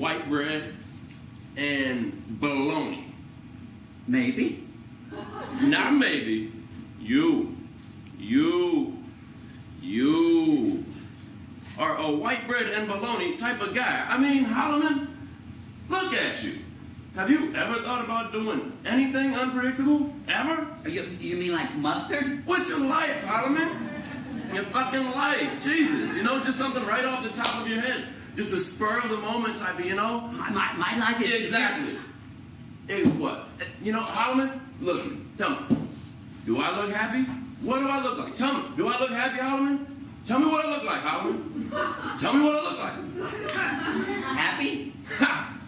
white bread and bologna? Maybe. Not maybe. You are a white bread and bologna type of guy. I mean, Hollomon, look at you. Have you ever thought about doing anything unpredictable? Ever? You mean like mustard? What's your life, Hollomon? Your fucking life. Jesus, just something right off the top of your head. Just a spur of the moment type of, My life is... Exactly. Is what? Hollomon, look at me. Tell me. Do I look happy? What do I look like? Tell me. Do I look happy, Hollomon? Tell me what I look like, Hollomon. Tell me what I look like. Happy?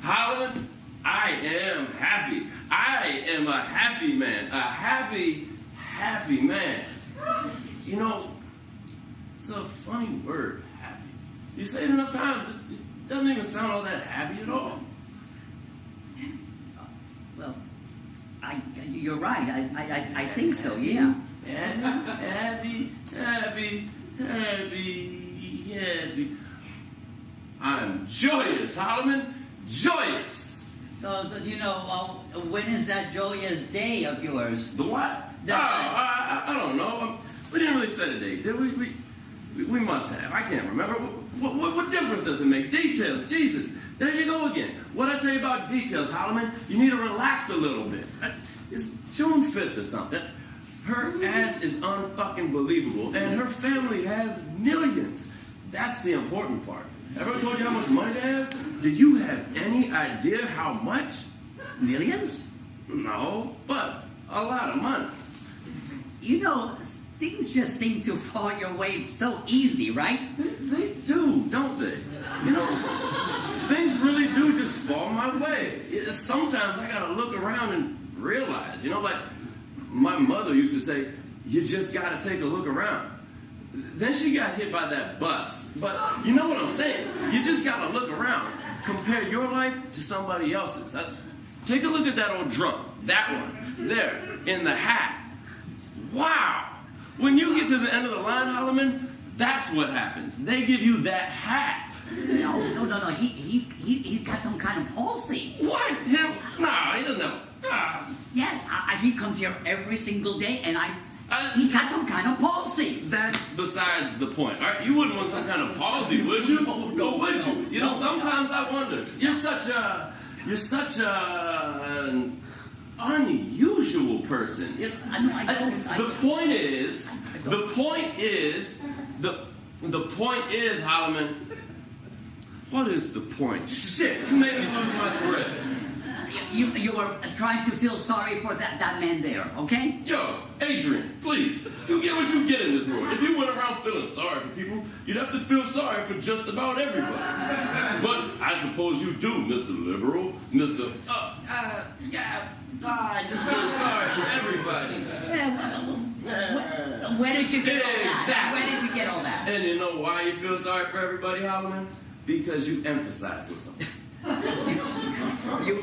Hollomon, I am happy. I am a happy man. A happy man. It's a funny word, happy. You say it enough times, it doesn't even sound all that happy at all. Well, you're right. I think so, yeah. Happy. I'm joyous, Hollomon. Joyous. So, when is that joyous day of yours? The what? I don't know. We didn't really set a date, did we? We must have. I can't remember. What difference does it make? Details. Jesus. There you go again. What I tell you about details, Hollomon? You need to relax a little bit. It's June 5th or something. Her ass is unfucking believable, and her family has millions. That's the important part. Ever told you how much money they have? Do you have any idea how much? Millions? No, but a lot of money. Things just seem to fall your way so easy, right? They do, don't they? Things really do just fall my way. Sometimes I gotta look around and realize, like my mother used to say, you just gotta take a look around. Then she got hit by that bus. But you know what I'm saying? You just gotta look around. Compare your life to somebody else's. Take a look at that old drunk. That one. There. In the hat. Wow. When you get to the end of the line, Hollomon, that's what happens. They give you that hat. No. He's got some kind of palsy. What? Him? No, he doesn't have... Yes, he comes here every single day, and he's got some kind of palsy. That's besides the point. All right, you wouldn't want some kind of palsy, would you? No, would you? Sometimes I wonder. You're such an unusual person. The point is, Hollomon. What is the point? Shit, you made me lose my thread. You were trying to feel sorry for that man there, okay? Yo, Adrian, please. You get what you get in this world. If you went around feeling sorry for people, you'd have to feel sorry for just about everybody. But I suppose you do, Mr. Liberal. Mr. I just feel sorry for everybody. Where did you get all that? Exactly. Where did you get all that? And you know why you feel sorry for everybody, Hollomon? Because you emphasize with them. You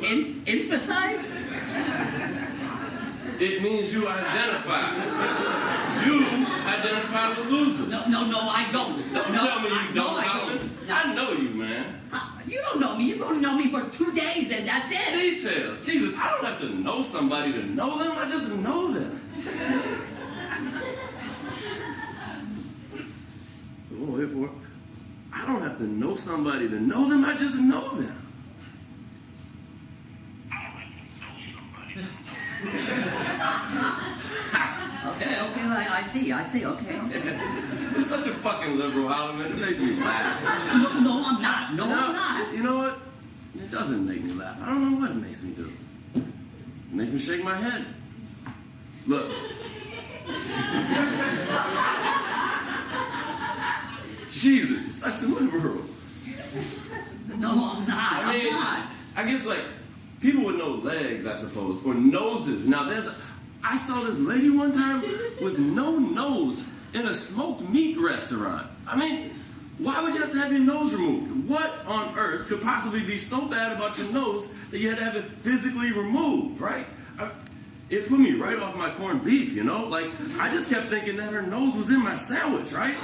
emphasize? It means you identify. You identify with losers. No, I don't. Don't tell me you don't, Hollomon. I know you, man. You don't know me. You've only known me for 2 days, and that's it. Details. Jesus, I don't have to know somebody to know them. I just know them. Oh, wait for it. I don't have to know somebody to know them. I just know them. Okay, I see, okay. You're such a fucking liberal, Hollomon. It makes me laugh. No, I'm not. No, I'm not. You know what? It doesn't make me laugh. I don't know what it makes me do. It makes me shake my head. Look. Jesus, you're such a liberal. No, I'm not. I'm not. I guess, people with no legs, I suppose, or noses. Now, I saw this lady one time with no nose in a smoked meat restaurant. I mean, why would you have to have your nose removed? What on earth could possibly be so bad about your nose that you had to have it physically removed, right? it put me right off my corned beef, you know? Like, I just kept thinking that her nose was in my sandwich, right?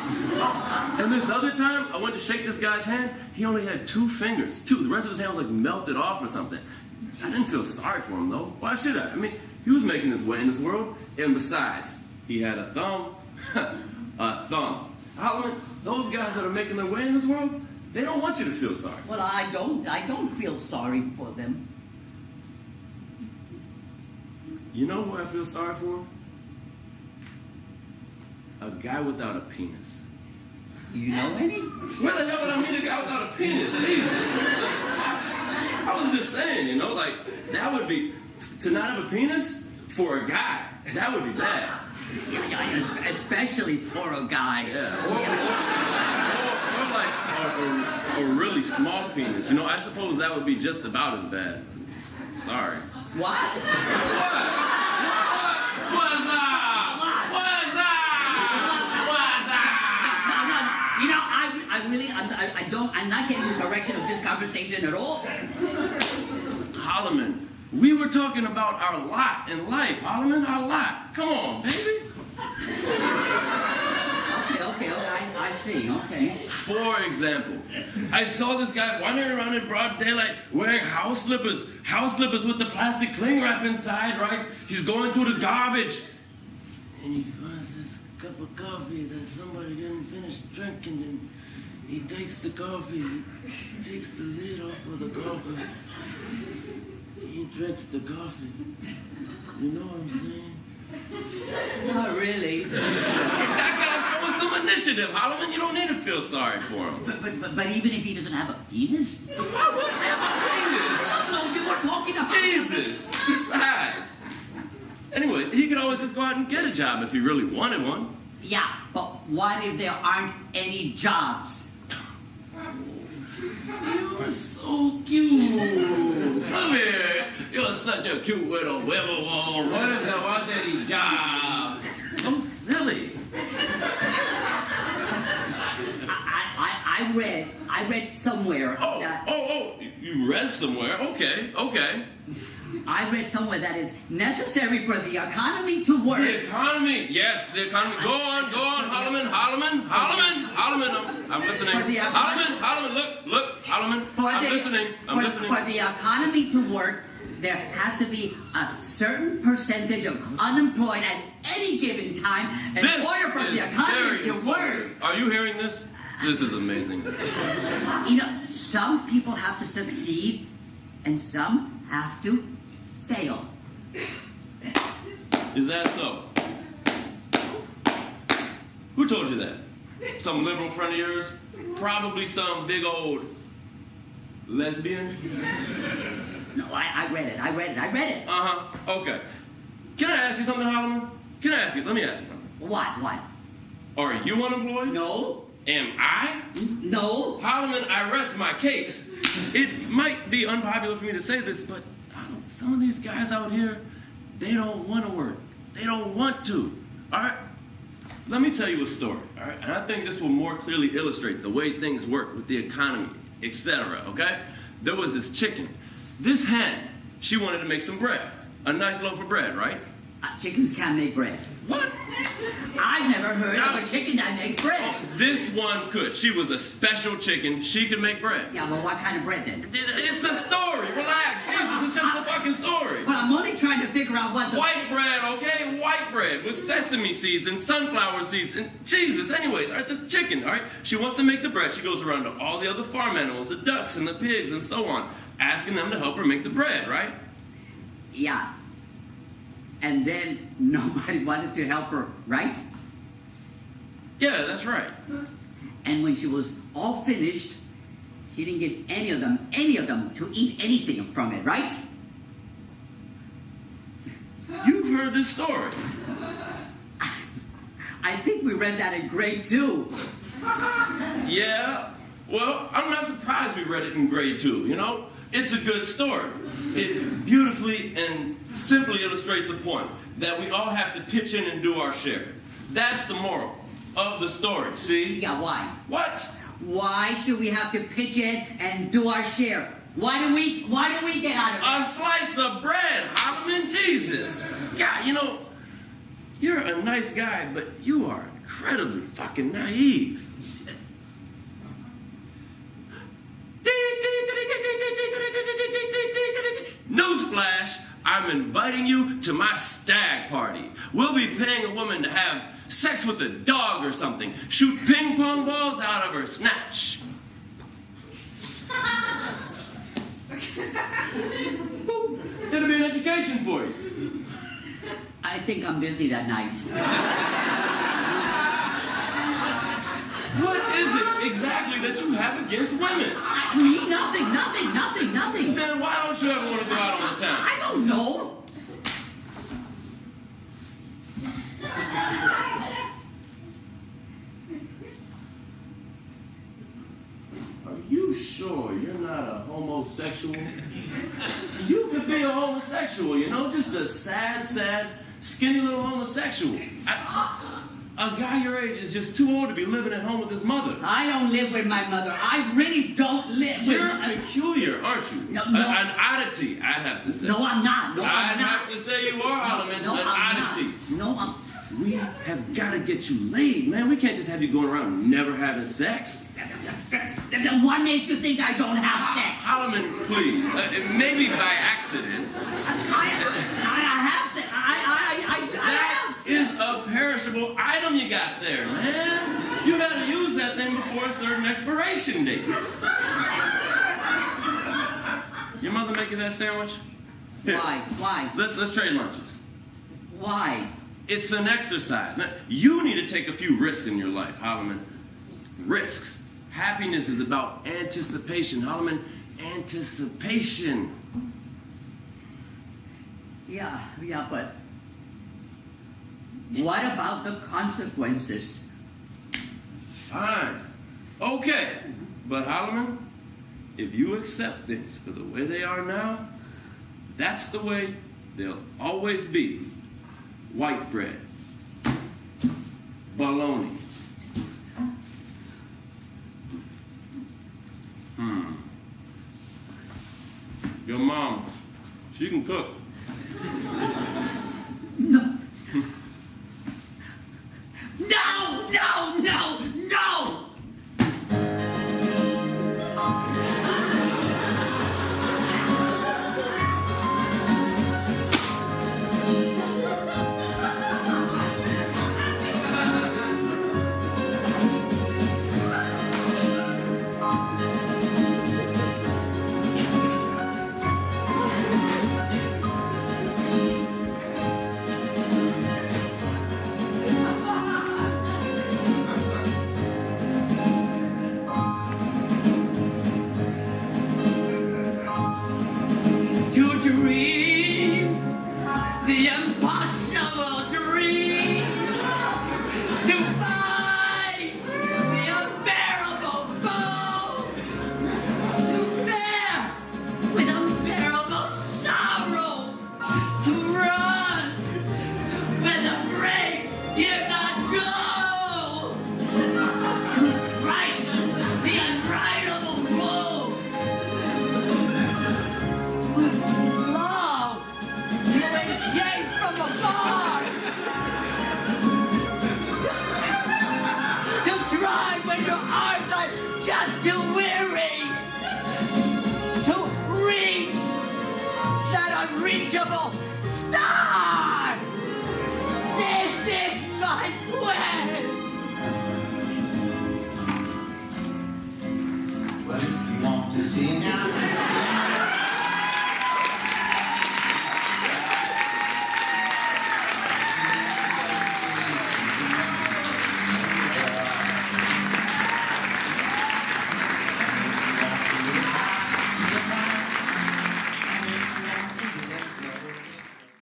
And this other time, I went to shake this guy's hand. He only had 2 fingers. 2. The rest of his hand was like melted off or something. I didn't feel sorry for him, though. Why should I? I mean, he was making his way in this world. And besides, he had a thumb. A thumb. Hollomon, those guys that are making their way in this world, they don't want you to feel sorry. Well, I don't feel sorry for them. You know who I feel sorry for? A guy without a penis. You know any? Where the hell would I meet a guy without a penis? Jesus. I was just saying, you know, like, that would be, to not have a penis for a guy, that would be bad. Yeah, especially for a guy. Yeah. Or like a really small penis. You know, I suppose that would be just about as bad. Sorry. What? What's up? What's up? What's up? No. You know, I'm not getting the direction of this conversation at all. Hollomon, we were talking about our lot in life. Hollomon, our lot. Come on, baby. Okay, I see, okay. For example, I saw this guy wandering around in broad daylight wearing house slippers with the plastic cling wrap inside, right? He's going through the garbage. And he finds this cup of coffee that somebody didn't finish drinking, and he takes the coffee, he takes the lid off of the coffee. He drinks the coffee. You know what I'm saying? Not really. That guy's showing some initiative, Hollomon. You don't need to feel sorry for him. But even if he doesn't have a penis? Why wouldn't he have a penis? No, you were talking about... Jesus! Besides. Anyway, he could always just go out and get a job if he really wanted one. Yeah, but what if there aren't any jobs? You're so cute. Come here. You're such a cute little whipple-wall. What if there weren't any jobs? So silly. I read somewhere that... You read somewhere? Okay. I read somewhere that is necessary for the economy to work. The economy? Yes, the economy. Go on, Hollomon. I'm listening. Hollomon, look, Hollomon. I'm listening. For the economy to work, there has to be a certain percentage of unemployed at any given time in order for the economy to work. Are you hearing this? This is amazing. You know, some people have to succeed and some have to fail. Is that so? Who told you that? Some liberal friend of yours? Probably some big old lesbian? No, I read it. Uh-huh. Okay. Can I ask you something, Hollomon? Let me ask you something. What? Are you unemployed? No. Am I? No. Hollomon, I rest my case. It might be unpopular for me to say this, but some of these guys out here, they don't want to work. They don't want to. All right? Let me tell you a story, all right? And I think this will more clearly illustrate the way things work with the economy, etc., okay? There was this chicken. This hen, she wanted to make some bread. A nice loaf of bread, right? Chickens can't make bread. What? I've never heard of a chicken that makes bread. This one could. She was a special chicken. She could make bread. Yeah, well, what kind of bread then? It's a story. Relax. Jesus, it's just a fucking story. But I'm only trying to figure out what the... White bread, okay? White bread with sesame seeds and sunflower seeds and Jesus. Anyways, all right, the chicken, all right? She wants to make the bread. She goes around to all the other farm animals, the ducks and the pigs and so on, asking them to help her make the bread, right? Yeah. And then nobody wanted to help her, right? Yeah, that's right. And when she was all finished, she didn't give any of them to eat anything from it, right? You've heard this story. I think we read that in grade 2. Yeah, well, I'm not surprised we read it in grade 2, you know? It's a good story. It beautifully and simply illustrates the point that we all have to pitch in and do our share. That's the moral of the story, see? Yeah, why? What? Why should we have to pitch in and do our share? Why do we get out of it? A slice of bread, Hollomon, Jesus. God, you know, you're a nice guy, but you are incredibly fucking naive. Newsflash, I'm inviting you to my stag party. We'll be paying a woman to have sex with a dog or something. Shoot ping pong balls out of her snatch. It'll be an education for you. I think I'm busy that night. What is it exactly that you have against women? Me? Nothing. Then why don't you ever want to go out on the town? I don't know. Are you sure you're not a homosexual? You could be a homosexual, you know, just a sad, skinny little homosexual. A guy your age is just too old to be living at home with his mother. I don't live with my mother. I really don't live with You're peculiar, aren't you? No. An oddity, I'd have to say. No, I'm not. I'd have to say you are, Hollomon. No, an I'm oddity. not. No, I'm... We have got to get you laid, man. We can't just have you going around never having sex. What makes you think I don't have sex? Hollomon, please. Maybe by accident. I have sex. I have That sex. is a perishable item you got there, man. You got to use that thing before a certain expiration date. Your mother make you that sandwich? Here. Why? Let's trade lunches. Why? It's an exercise. Now, you need to take a few risks in your life, Hollomon. Risks. Happiness is about anticipation, Hollomon. Anticipation. Yeah, but what about the consequences? Fine. Okay. But Hollomon, if you accept things for the way they are now, that's the way they'll always be. White bread. Bologna. Your mom, she can cook. No. No! The impossible dream to